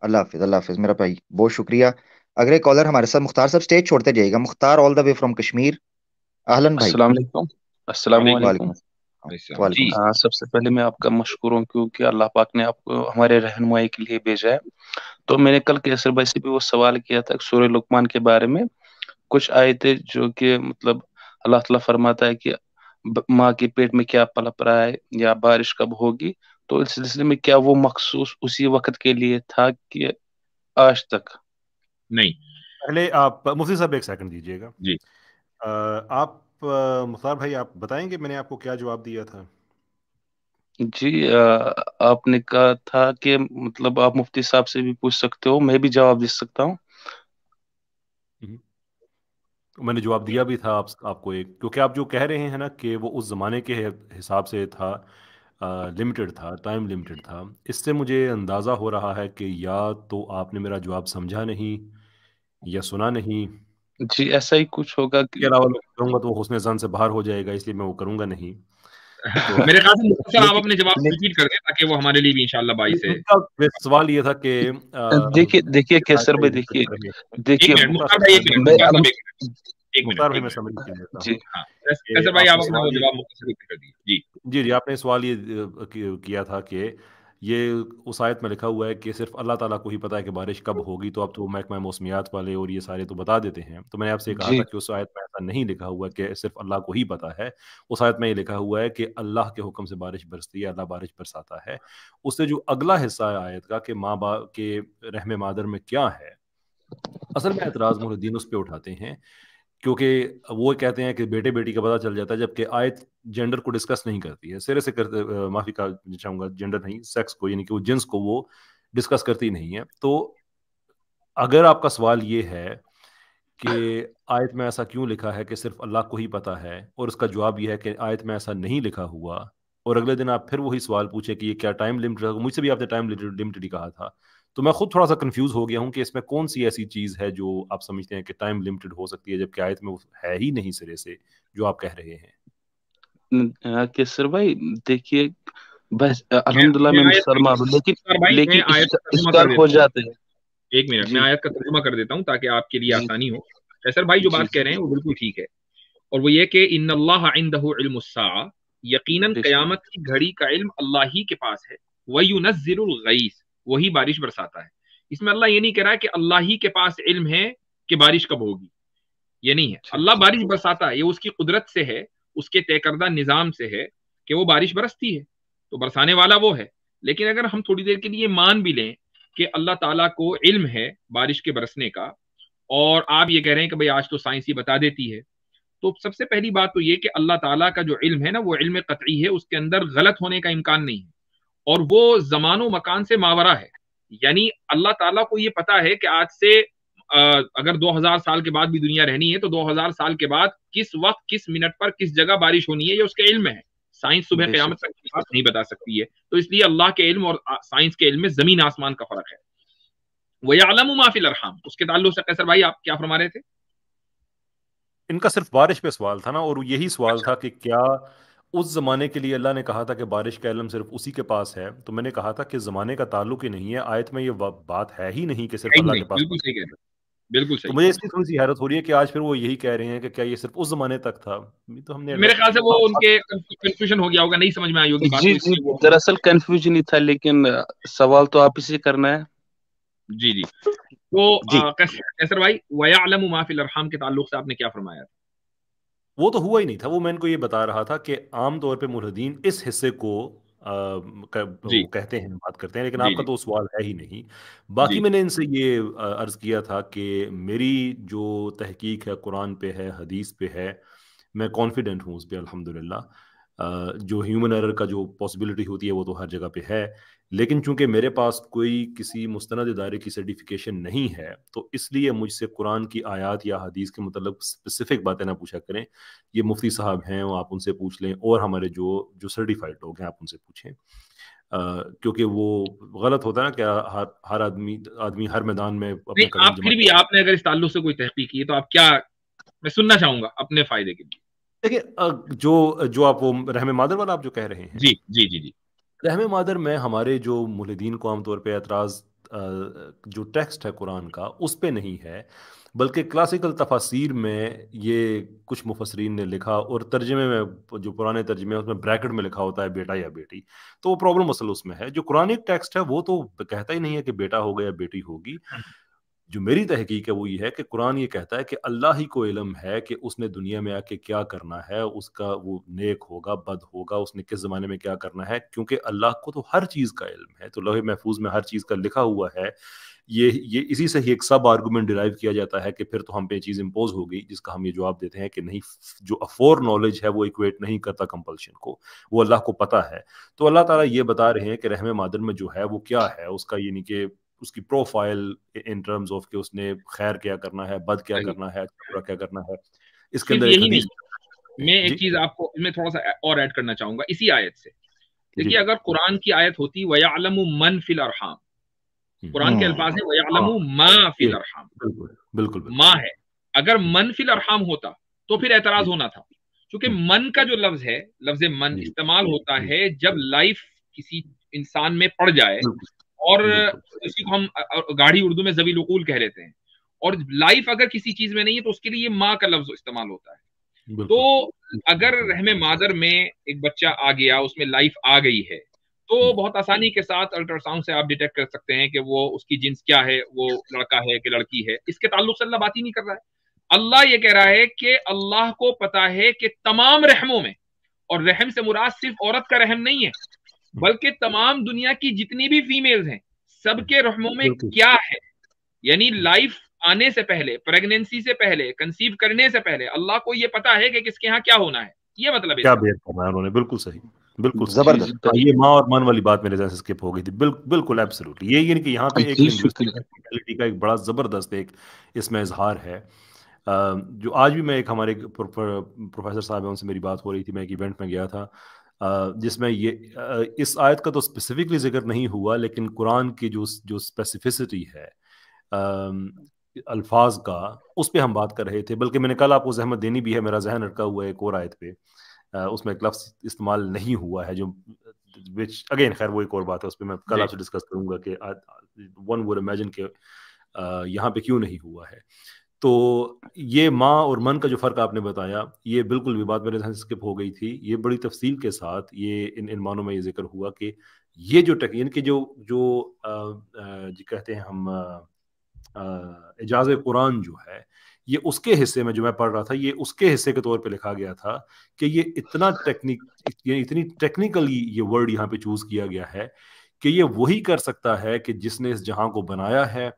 اللہ حافظ، اللہ حافظ میرا بھائی، بہت شکریہ۔ اگلے کالر ہمارے ساتھ مختار صاحب، اسٹیج چھوڑتے جائیے گا، مختار آل دا وے فرام کشمیر، اہلن بھائی۔ السلام علیکم۔ السلام وعلیکم علیکم۔ وعلیکم السلام۔ السلام وعلیکم جی۔ السلام۔ سب سے پہلے میں آپ کا مشکور ہوں کیونکہ اللہ پاک نے آپ کو ہمارے رہنمائی کے لیے بھیجا ہے۔ تو میں نے کل کیسر بھائی سے بھی وہ سوال کیا تھا سورہ لقمان کے بارے میں، کچھ آیتیں جو کہ مطلب اللہ تعالیٰ فرماتا ہے کہ ماں کے پیٹ میں کیا پلپ رہا ہے یا بارش کب ہوگی، تو اس سلسلے میں کیا وہ مخصوص اسی وقت کے لیے تھا کہ آج تک؟ نہیں پہلے آپ مفتی صاحب ایک سیکنڈ دیجیے گا۔ جی، آپ مختار بھائی آپ بتائیں گے میں نے آپ کو کیا جواب دیا تھا؟ جی آپ نے کہا تھا کہ مطلب آپ مفتی صاحب سے بھی پوچھ سکتے ہو، میں بھی جواب دے سکتا ہوں۔ میں نے جواب دیا بھی تھا آپ کو ایک، کیونکہ آپ جو کہہ رہے ہیں نا کہ وہ اس زمانے کے حساب سے تھا، لمیٹڈ تھا، ٹائم لمیٹڈ تھا، اس سے مجھے اندازہ ہو رہا ہے کہ یا تو آپ نے میرا جواب سمجھا نہیں یا سنا نہیں۔ جی ایسا ہی کچھ ہوگا اس کے علاوہ میں کروں گا تو وہ حسن زن سے باہر ہو جائے گا، اس لیے میں وہ کروں گا نہیں۔ تو میرے خیال سے مختصر آپ لیکن اپنے جواب ریپیٹ کر دیں تاکہ وہ ہمارے لیے بھی انشاءاللہ باعث ہے۔ ان کا سوال یہ تھا کہ دیکھیے کیسر بھائی، دیکھیے ایک منٹ مختار بھائی، ایک منٹ میں مختار صاحب، ایک منٹ مختار بھائی ایک میں منٹ سمجھ کے دیتا جی ہوں ہاں کہ کیسر بھائی آپ آپ نے اپنا وہ سوال جواب مختصر ریپیٹ کر دیجیے۔ جی جی آپ نے سوال یہ کیا تھا کہ یہ اس آیت میں لکھا ہوا ہے کہ صرف اللہ تعالیٰ کو ہی پتہ ہے کہ بارش کب ہوگی، تو اب تو محکمہ موسمیات والے اور یہ سارے تو بتا دیتے ہیں۔ تو میں نے آپ سے کہا جی تھا کہ اس آیت میں ایسا نہیں لکھا ہوا کہ صرف اللہ کو ہی پتہ ہے، اس آیت میں یہ لکھا ہوا ہے کہ اللہ کے حکم سے بارش برستی ہے، اللہ بارش برساتا ہے۔ اس سے جو اگلا حصہ ہے آیت کا کہ ماں باپ کے رحم مادر میں کیا ہے، اصل میں اعتراض محی الدین اس پہ اٹھاتے ہیں کیونکہ وہ کہتے ہیں کہ بیٹے بیٹی کا پتہ چل جاتا ہے، جبکہ آیت جینڈر کو ڈسکس نہیں کرتی ہے، سرے سے کرتے معافی کا چاہوں گا، جینڈر نہیں، سیکس کو، یعنی کہ وہ جنس کو وہ ڈسکس کرتی نہیں ہے۔ تو اگر آپ کا سوال یہ ہے کہ آیت میں ایسا کیوں لکھا ہے کہ صرف اللہ کو ہی پتہ ہے، اور اس کا جواب یہ ہے کہ آیت میں ایسا نہیں لکھا ہوا، اور اگلے دن آپ پھر وہی سوال پوچھے کہ یہ کیا ٹائم لمٹ، مجھ سے بھی آپ نے ٹائم لمٹڈ ہی کہا تھا، تو میں خود تھوڑا سا کنفیوز ہو گیا ہوں کہ اس میں کون سی ایسی چیز ہے جو آپ سمجھتے ہیں کہ ٹائم لمیٹڈ ہو سکتی ہے، جبکہ آیت میں وہ ہے ہی نہیں سرے سے جو آپ کہہ رہے ہیں۔ کیسر بھائی دیکھیے، بس میں الحمدللہ میں آیت مسلمان ہوں، مختار بھائی میں لیکن آیت کا ترجمہ کر اشکال ہو دیتا ہوں، جاتے ہیں۔ ایک منٹ میں جی آیت کا ترجمہ کر دیتا ہوں تاکہ آپ کے لیے جی آسانی ہو۔ کیسر بھائی جو جی بات کہہ رہے ہیں وہ بالکل ٹھیک ہے، اور وہ یہ کہ ان اللہ عنده علم الساعہ، یقیناً بے شک قیامت کی گھڑی کا علم اللہ ہی کے پاس ہے، وَيُنَزِّلُ الْغَيْثَ، وہی بارش برساتا ہے۔ اس میں اللہ یہ نہیں کہہ رہا ہے کہ اللہ ہی کے پاس علم ہے کہ بارش کب ہوگی، یہ نہیں ہے۔ ٹھیک اللہ بارش برساتا ہے، یہ اس کی قدرت سے ہے، اس کے طے کردہ نظام سے ہے کہ وہ بارش برستی ہے، تو برسانے والا وہ ہے۔ لیکن اگر ہم تھوڑی دیر کے لیے مان بھی لیں کہ اللہ تعالیٰ کو علم ہے بارش کے برسنے کا، اور آپ یہ کہہ رہے ہیں کہ بھئی آج تو سائنس ہی بتا دیتی ہے، تو سب سے پہلی بات تو یہ کہ اللہ تعالیٰ کا جو علم ہے نا وہ علم قطعی ہے، اس کے اندر غلط ہونے کا امکان نہیں ہے، اور وہ زمان و مکان سے ماورا ہے۔ یعنی اللہ تعالیٰ کو یہ پتا ہے کہ آج سے اگر 2000 سال کے بعد بھی دنیا رہنی ہے تو 2000 سال کے بعد کس وقت کس منٹ پر کس جگہ بارش ہونی ہے، یہ اس کے علم میں ہے۔ سائنس صبح بے قیامت شک تک کی بات نہیں بتا سکتی ہے، تو اس لیے اللہ کے علم اور سائنس کے علم میں زمین آسمان کا فرق ہے۔ وَيَعْلَمُ مَا فِي الْأَرْحَامِ، اس کے تعلق سے قیصر بھائی آپ کیا فرما رہے تھے؟ ان کا صرف بارش پہ سوال تھا نا، اور یہی سوال اچھا تھا کہ کیا اس زمانے کے لیے اللہ نے کہا تھا کہ بارش کا علم صرف اسی کے پاس ہے، تو میں نے کہا تھا کہ زمانے کا تعلق ہی نہیں ہے، آیت میں یہ بات ہے ہی نہیں کہ صرف ہے ہی اللہ نہیں، کے پاس بالکل بارش صحیح کہہ ہے۔ رہے ہیں، بالکل تو صحیح۔ مجھے اس کی تھوڑی سی حیرت ہو رہی ہے کہ آج پھر وہ یہی کہہ رہے ہیں کہ کیا یہ صرف اس زمانے تک تھا، یہ تو ہم نے میرے ایڈریس خیال سے وہ ان کے کنفیوژن ہو گیا ہوگا، نہیں سمجھ میں آئی ہوگی بات، جی تو اس جی لیے وہ دراصل کنفیوژن ہی تھا، لیکن سوال تو آپ ہی سے کرنا ہے۔ جی جی۔ تو جی قیصر بھائی وَيَعْلَمُ مَا فِي الْأَرْحَامِ کے تعلق سے آپ نے کیا فرمایا تھا؟ وہ تو ہوا ہی نہیں تھا، وہ میں ان کو یہ بتا رہا تھا کہ عام طور پہ ملحدین اس حصے کو جی وہ کہتے ہیں، بات کرتے ہیں، لیکن جی آپ کا جی تو سوال ہے ہی نہیں۔ باقی جی میں نے ان سے یہ عرض کیا تھا کہ میری جو تحقیق ہے قرآن پہ ہے، حدیث پہ ہے، میں کانفیڈنٹ ہوں اس پہ الحمدللہ۔ جو ہیومن ایرر کا جو پاسبلٹی ہوتی ہے وہ تو ہر جگہ پہ ہے، لیکن چونکہ میرے پاس کوئی کسی مستند ادارے کی سرٹیفکیشن نہیں ہے، تو اس لیے مجھ سے قرآن کی آیات یا حدیث کے متعلق اسپیسیفک باتیں نہ پوچھا کریں۔ یہ مفتی صاحب ہیں، آپ ان سے پوچھ لیں، اور ہمارے جو سرٹیفائڈ لوگ ہیں آپ ان سے پوچھیں، کیونکہ وہ غلط ہوتا ہے نا کہ ہر آدمی ہر میدان میں نہیں، اپنے قدم آپ جمع پھر بھی آپ نے اگر اس تعلق سے کوئی تحقیق کی ہے تو آپ کیا، میں سننا چاہوں گا اپنے فائدے کے لیے۔ دیکھیں جو آپ وہ رحم مادر والا آپ جو کہہ رہے ہیں، جی جی جی جی رحم مادر میں ہمارے جو ملحدین کو عام طور پہ اعتراض جو ٹیکسٹ ہے قرآن کا اس پہ نہیں ہے، بلکہ کلاسیکل تفاسیر میں یہ کچھ مفسرین نے لکھا، اور ترجمے میں جو پرانے ترجمے ہیں اس میں بریکٹ میں لکھا ہوتا ہے بیٹا یا بیٹی، تو وہ پرابلم اصل اس میں ہے۔ جو قرآنک ٹیکسٹ ہے وہ تو کہتا ہی نہیں ہے کہ بیٹا ہوگا یا بیٹی ہوگی۔ جو میری تحقیق ہے وہ یہ ہے کہ قرآن یہ کہتا ہے کہ اللہ ہی کو علم ہے کہ اس نے دنیا میں آ کے کیا کرنا ہے، اس کا وہ نیک ہوگا بد ہوگا، اس نے کس زمانے میں کیا کرنا ہے، کیونکہ اللہ کو تو ہر چیز کا علم ہے، تو لوح محفوظ میں ہر چیز کا لکھا ہوا ہے۔ یہ اسی سے ہی ایک سب آرگومنٹ ڈرائیو کیا جاتا ہے کہ پھر تو ہم پہ چیز امپوز ہو گئی، جس کا ہم یہ جواب دیتے ہیں کہ نہیں، جو فور نالج ہے وہ ایکویٹ نہیں کرتا کمپلشن کو، وہ اللہ کو پتہ ہے۔ تو اللہ تعالیٰ یہ بتا رہے ہیں کہ رحم مادر میں جو ہے وہ کیا ہے، اس کا یعنی کہ اس کی پروفائل ان ٹرمز آف کہ اس نے خیر کیا کرنا ہے، بد کیا کرنا ہے، برا کیا کرنا ہے۔ اس کے اندر ایک حدیث میں ایک چیز آپ کو میں تھوڑا سا اور ایڈ کرنا چاہوں گا اسی آیت سے۔ دیکھیے اگر قرآن کی آیت ہوتی وَيَعْلَمُ مَنْ فِي الْأَرْحَامِ، قرآن کے الفاظ ہیں وَيَعْلَمُ مَا فِي الْأَرْحَامِ، بالکل ماں ہے۔ اگر من فی الارحام ہوتا تو پھر اعتراض ہونا تھا، کیونکہ من کا جو لفظ ہے، لفظ من استعمال ہوتا ہے جب لائف کسی انسان میں پڑ جائے، اور اسی کو ہم گاڑی اردو میں ذوی العقول کہہ لیتے ہیں، اور لائف اگر کسی چیز میں نہیں ہے تو اس کے لیے ماں کا لفظ استعمال ہوتا ہے۔ تو اگر رحم مادر میں ایک بچہ آ گیا، اس میں لائف آ گئی ہے، تو بہت آسانی کے ساتھ الٹرا ساؤنڈ سے آپ ڈیٹیکٹ کر سکتے ہیں کہ وہ اس کی جنس کیا ہے، وہ لڑکا ہے کہ لڑکی ہے۔ اس کے تعلق سے اللہ بات ہی نہیں کر رہا ہے۔ اللہ یہ کہہ رہا ہے کہ اللہ کو پتا ہے کہ تمام رحموں میں، اور رحم سے مراد صرف عورت کا رحم نہیں ہے، بلکہ تمام دنیا کی جتنی بھی فیمیلز ہیں سب کے رحموں میں کیا ہے، یعنی لائف آنے سے پہلے، پریگنینسی سے پہلے، کنسیو کرنے سے پہلے اللہ کو یہ پتا ہے کہ کس کے ہاں کیا ہونا ہے۔ یہ مطلب ہے کیا بیان کرنا ہے انہوں نے، بالکل صحیح، بالکل زبردست۔ یہ ماں اور من والی بات میرے ذہن سے اسکپ ہو گئی تھی، بالکل ایبسولوٹلی۔ یہ یعنی کہ یہاں پہ ایک لنگوسٹک کا ایک بڑا زبردست ایک اس میں اظہار ہے، جو آج بھی میں ایک ہمارے پروفیسر صاحب ہیں ان سے میری بات ہو رہی تھی، میں ایک ایونٹ میں گیا تھا جس میں یہ اس آیت کا تو اسپیسیفکلی ذکر نہیں ہوا، لیکن قرآن کی جو اسپیسیفسٹی ہے الفاظ کا، اس پہ ہم بات کر رہے تھے۔ بلکہ میں نے کل آپ کو زحمت دینی بھی ہے، میرا ذہن اٹکا ہوا ہے ایک اور آیت پہ، اس میں ایک لفظ استعمال نہیں ہوا ہے جو اگین خیر وہ ایک اور بات ہے، اس پہ میں کل آپ سے ڈسکس کروں گا کہ ون وڈ امیجن کہ یہاں پہ کیوں نہیں ہوا ہے۔ تو یہ ماں اور من کا جو فرق آپ نے بتایا، یہ بالکل بھی بات میرے ذہن سے اسکپ ہو گئی تھی۔ یہ بڑی تفصیل کے ساتھ یہ ان معنوں میں یہ ذکر ہوا کہ یہ جو یعنی کہ جو کہتے ہیں ہم اعجاز قرآن جو ہے، یہ اس کے حصے میں جو میں پڑھ رہا تھا، یہ اس کے حصے کے طور پہ لکھا گیا تھا کہ یہ اتنی ٹیکنیکلی یہ ورڈ یہاں پہ چوز کیا گیا ہے کہ یہ وہی کر سکتا ہے کہ جس نے اس جہاں کو بنایا ہے،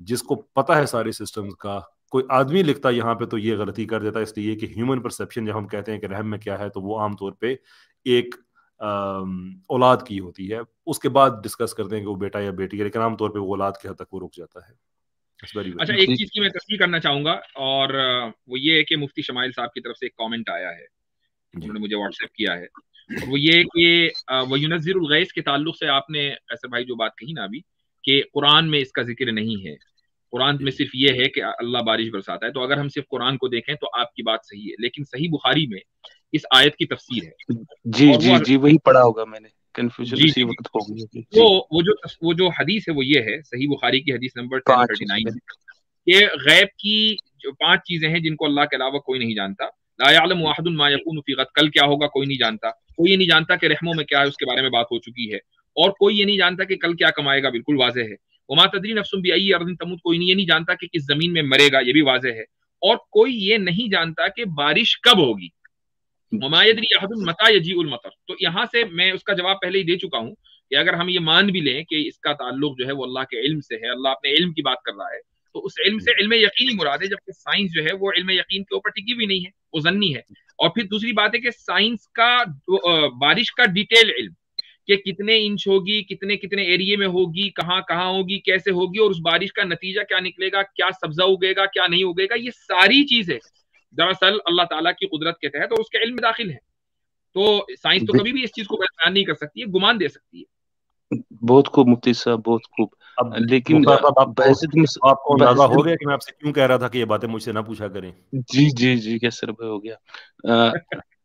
جس کو پتہ ہے سارے سسٹمز کا۔ کوئی آدمی لکھتا یہاں پہ تو یہ غلطی کر دیتا ہے، اس لیے کہ ہیومن پرسیپشن جب ہم کہتے ہیں کہ رحم میں کیا ہے تو وہ عام طور پہ ایک اولاد کی ہوتی ہے، اس کے بعد ڈسکس کرتے ہیں کہ وہ بیٹا یا بیٹی ہے، لیکن عام طور پہ وہ اولاد کے حد تک وہ رک جاتا ہے۔ اچھا، ایک چیز کی میں تصحیح کرنا چاہوں گا، اور وہ یہ ہے کہ مفتی شمائل صاحب کی طرف سے ایک کامنٹ آیا ہے، انہوں نے مجھے واٹس ایپ کیا ہے، اور وہ یہ کہ وَيُنَزِّلُ الْغَيْثَ کے تعلق سے آپ نے قیصر بھائی جو بات کہی نا ابھی کہ قرآن میں اس کا ذکر نہیں ہے، قرآن میں صرف یہ ہے کہ اللہ بارش برساتا ہے، تو اگر ہم صرف قرآن کو دیکھیں تو آپ کی بات صحیح ہے، لیکن صحیح بخاری میں اس آیت کی تفسیر ہے۔ جی وہی پڑھا ہوگا میں نے، کنفیوژن اسی وقت ہو گئی۔ وہ جو حدیث ہے وہ یہ ہے، صحیح بخاری کی حدیث نمبر 1039 کہ غیب کی جو 5 چیزیں ہیں جن کو اللہ کے علاوہ کوئی نہیں جانتا۔ لا یعلم احد ما یکون فی غد، کل کیا ہوگا کوئی نہیں جانتا، کوئی یہ نہیں جانتا کہ رحموں میں کیا ہے، اس کے بارے میں بات ہو چکی ہے، اور کوئی یہ نہیں جانتا کہ کل کیا کمائے گا، بالکل واضح ہے۔ وما تدری نفس بأی ارض تموت، کوئی یہ نہیں جانتا کہ کس زمین میں مرے گا، یہ بھی واضح ہے، اور کوئی یہ نہیں جانتا کہ بارش کب ہوگی۔ وما یدری احد متی یجیء المطر، تو یہاں سے میں اس کا جواب پہلے ہی دے چکا ہوں کہ اگر ہم یہ مان بھی لیں کہ اس کا تعلق جو ہے وہ اللہ کے علم سے ہے، اللہ اپنے علم کی بات کر رہا ہے، تو اس علم سے علم یقینی مراد ہے، جبکہ سائنس جو ہے وہ علم یقین کے اوپر ٹکی بھی نہیں ہے، وہ ظنی ہے۔ اور پھر دوسری بات ہے کہ سائنس کا بارش کا ڈیٹیل علم کہ کتنے انچ ہوگی، کتنے ایریے میں ہوگی، کہاں ہوگی، کیسے ہوگی، اور اس بارش کا نتیجہ کیا نکلے گا، کیا سبزہ اگے گا، کیا نہیں اگے گا، یہ ساری چیزیں دراصل اللہ تعالیٰ کی قدرت کے تحت اور اس کے علم میں داخل ہے۔ تو سائنس تو کبھی بھی اس چیز کو بیان نہیں کر سکتی ہے، گمان دے سکتی ہے۔ بہت خوب مفتی صاحب، بہت خوب۔ لیکن آپ کو اندازہ ہو گیا کہ میں آپ سے کیوں کہہ رہا تھا کہ یہ باتیں مجھ سے نہ پوچھا کریں؟ جی کیسر بھائی ہو گیا۔